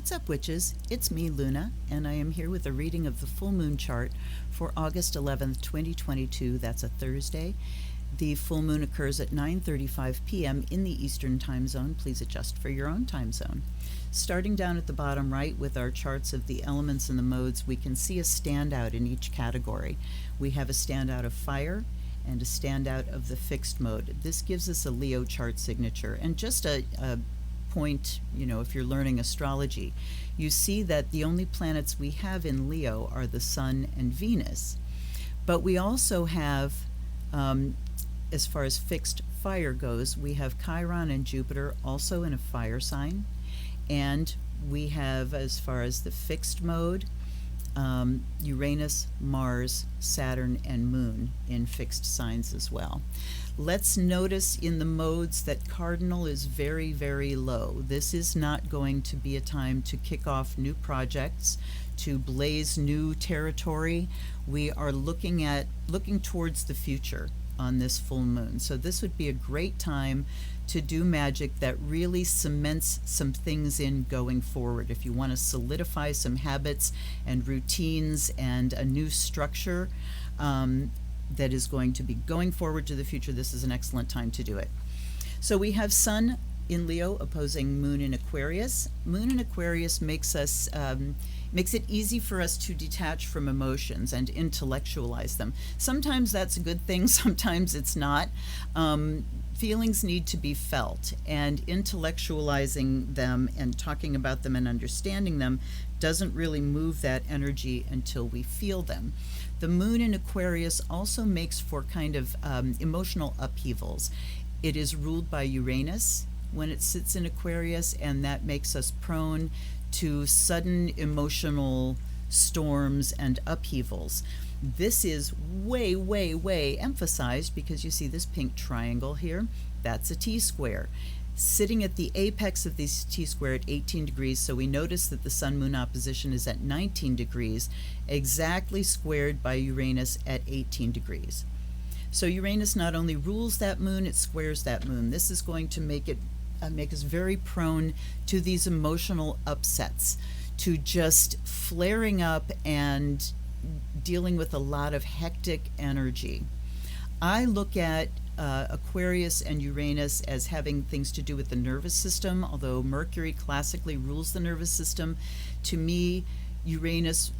What's up, witches? It's me, Luna, and I am here with a reading of the full moon chart for August 11th, 2022. That's a Thursday. The full moon occurs at 9:35 p.m. in the Eastern time zone. Please adjust for your own time zone. Starting down at the bottom right with our charts of the elements and the modes, we can see a standout in each category. We have a standout of fire and a standout of the fixed mode. This gives us a Leo chart signature. And just a point, if you're learning astrology, you see that the only planets we have in Leo are the Sun and Venus. But we also have, as far as fixed fire goes, we have Chiron and Jupiter also in a fire sign. And we have, as far as the fixed mode, Uranus, Mars, Saturn, and Moon in fixed signs as well. Let's notice in the modes that cardinal is very, very low. This is not going to be a time to kick off new projects, to blaze new territory. We are looking towards the future on this full moon. So this would be a great time to do magic that really cements some things in going forward. If you want to solidify some habits and routines and a new structure that is going to be going forward to the future, this is an excellent time to do it. So we have Sun in Leo opposing Moon in Aquarius. Moon in Aquarius makes it easy for us to detach from emotions and intellectualize them. Sometimes that's a good thing, sometimes it's not. Feelings need to be felt, and intellectualizing them and talking about them and understanding them doesn't really move that energy until we feel them. The Moon in Aquarius also makes for kind of emotional upheavals. It is ruled by Uranus when it sits in Aquarius, and that makes us prone to sudden emotional storms and upheavals. This is way, way, way emphasized because you see this pink triangle here. That's a T-square. Sitting at the apex of this T-square at 18 degrees, so we notice that the Sun-Moon opposition is at 19 degrees, exactly squared by Uranus at 18 degrees. So Uranus not only rules that moon, it squares that moon. This is going to make us very prone to these emotional upsets, to just flaring up and dealing with a lot of hectic energy. I look at Aquarius and Uranus as having things to do with the nervous system, although Mercury classically rules the nervous system. To me, Uranus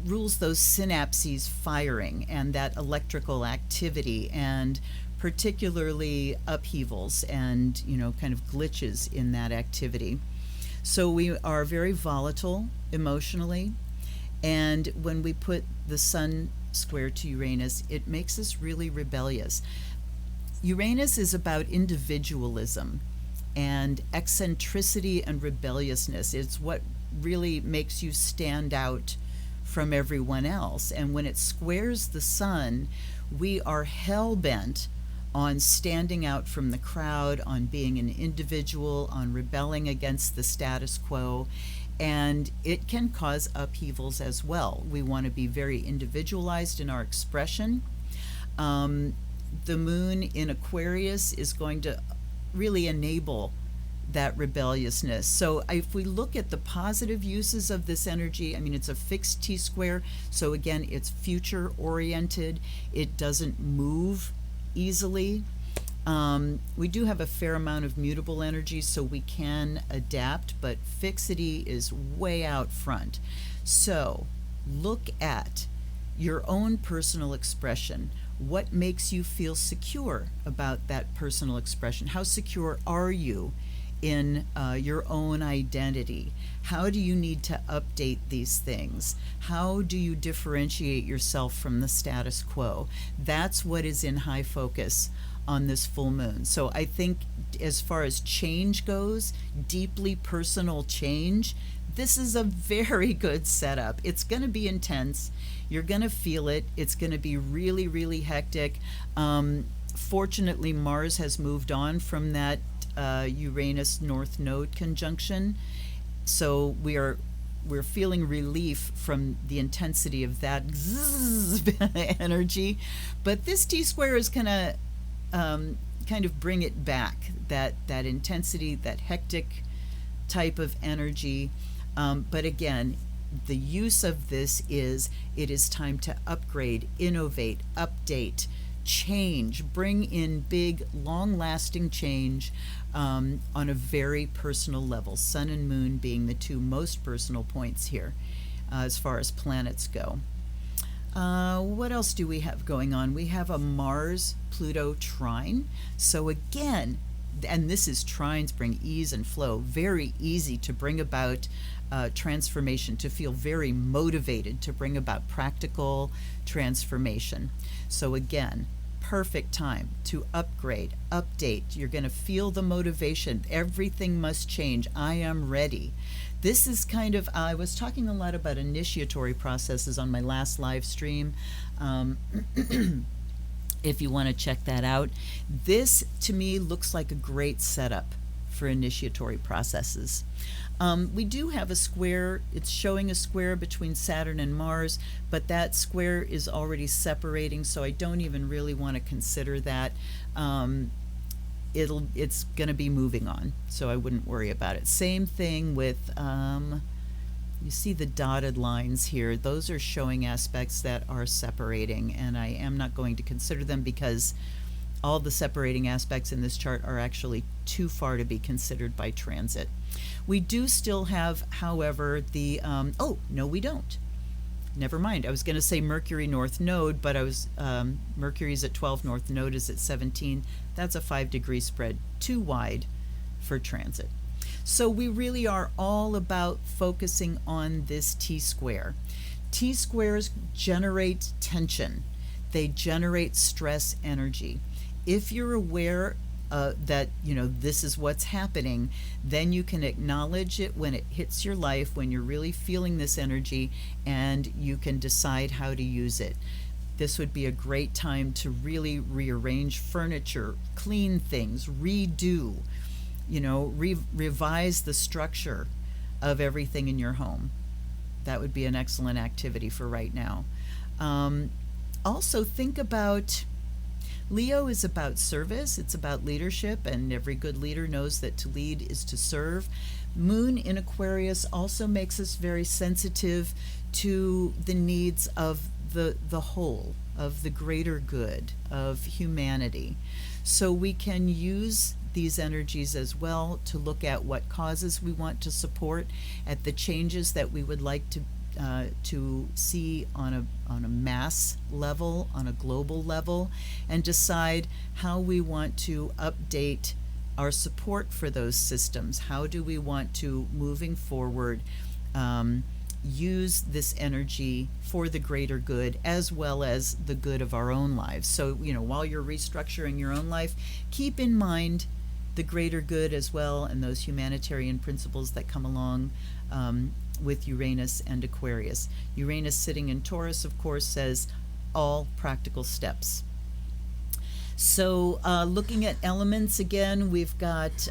rules those synapses firing and that electrical activity, and particularly upheavals and kind of glitches in that activity. So we are very volatile emotionally, and when we put the Sun square to Uranus, it makes us really rebellious. Uranus is about individualism and eccentricity and rebelliousness. It's what really makes you stand out from everyone else. And when it squares the Sun, we are hell-bent on standing out from the crowd, on being an individual, on rebelling against the status quo, and it can cause upheavals as well. We want to be very individualized in our expression. The Moon in Aquarius is going to really enable that rebelliousness. So if we look at the positive uses of this energy, it's a fixed T-square, so again, it's future oriented. It doesn't move easily. We do have a fair amount of mutable energy, so we can adapt, but fixity is way out front. So look at your own personal expression. What makes you feel secure about that personal expression? How secure are you in your own identity? How do you need to update these things? How do you differentiate yourself from the status quo? That's what is in high focus on this full moon. So I think as far as change goes, deeply personal change, this is a very good setup. It's going to be intense. You're going to feel it. It's going to be really, really hectic. Fortunately, Mars has moved on from that Uranus North Node conjunction, so we're feeling relief from the intensity of that energy. But this T-square is going to kind of bring it back, that intensity, that hectic type of energy. But again, the use of this is, it is time to upgrade, innovate, update, change, bring in big, long-lasting change on a very personal level. Sun and Moon being the two most personal points here as far as planets go. What else do we have going on? We have a Mars-Pluto trine. So again, and this is, trines bring ease and flow, very easy to bring about transformation, to feel very motivated to bring about practical transformation. So again, perfect time to upgrade, update. You're going to feel the motivation. Everything must change. I am ready. This is kind of, I was talking a lot about initiatory processes on my last live stream. If you want to check that out. This, to me, looks like a great setup for initiatory processes. We do have a square. It's showing a square between Saturn and Mars, but that square is already separating, so I don't even really want to consider that. It's going to be moving on, so I wouldn't worry about it. Same thing with, you see the dotted lines here. Those are showing aspects that are separating, and I am not going to consider them because all the separating aspects in this chart are actually too far to be considered by transit. We do still have, however, the, oh, no we don't. Never mind, I was going to say Mercury North Node, but I was, Mercury's at 12, North Node is at 17. That's a 5-degree spread, too wide for transit. So we really are all about focusing on this T-square. T-squares generate tension. They generate stress energy. If you're aware that, you know, this is what's happening, then you can acknowledge it when it hits your life, when you're really feeling this energy, and you can decide how to use it. This would be a great time to really rearrange furniture, clean things, redo, you know, revise the structure of everything in your home. That would be an excellent activity for right now. Also think about, Leo is about service, it's about leadership, and every good leader knows that to lead is to serve. Moon in Aquarius also makes us very sensitive to the needs of the whole, of the greater good, of humanity. So we can use these energies as well to look at what causes we want to support, at the changes that we would like to see on a mass level, on a global level, and decide how we want to update our support for those systems. How do we want to, moving forward, use this energy for the greater good as well as the good of our own lives. So, you know, while you're restructuring your own life, keep in mind the greater good as well, and those humanitarian principles that come along with Uranus and Aquarius. Uranus sitting in Taurus, of course, says all practical steps. So looking at elements again, we've got,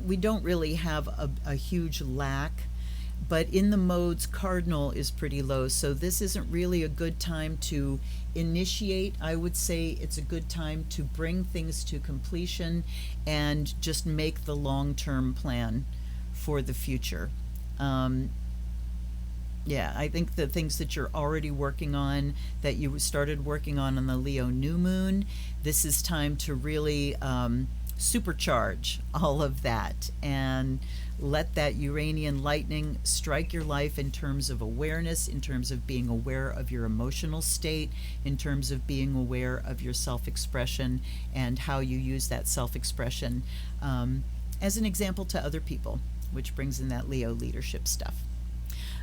we don't really have a huge lack, but in the modes, cardinal is pretty low, so this isn't really a good time to initiate. I would say it's a good time to bring things to completion and just make the long-term plan for the future. Yeah, I think the things that you're already working on, that you started working on the Leo new moon, this is time to really supercharge all of that and let that Uranian lightning strike your life in terms of awareness, in terms of being aware of your emotional state, in terms of being aware of your self-expression and how you use that self-expression as an example to other people, which brings in that Leo leadership stuff.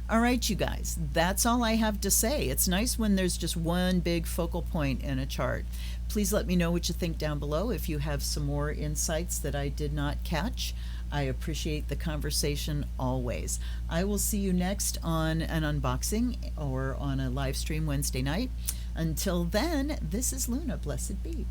All right, you guys, that's all I have to say. It's nice when there's just one big focal point in a chart. Please let me know what you think down below. If you have some more insights that I did not catch, I appreciate the conversation always. I will see you next on an unboxing or on a live stream Wednesday night. Until then, this is Luna. Blessed be.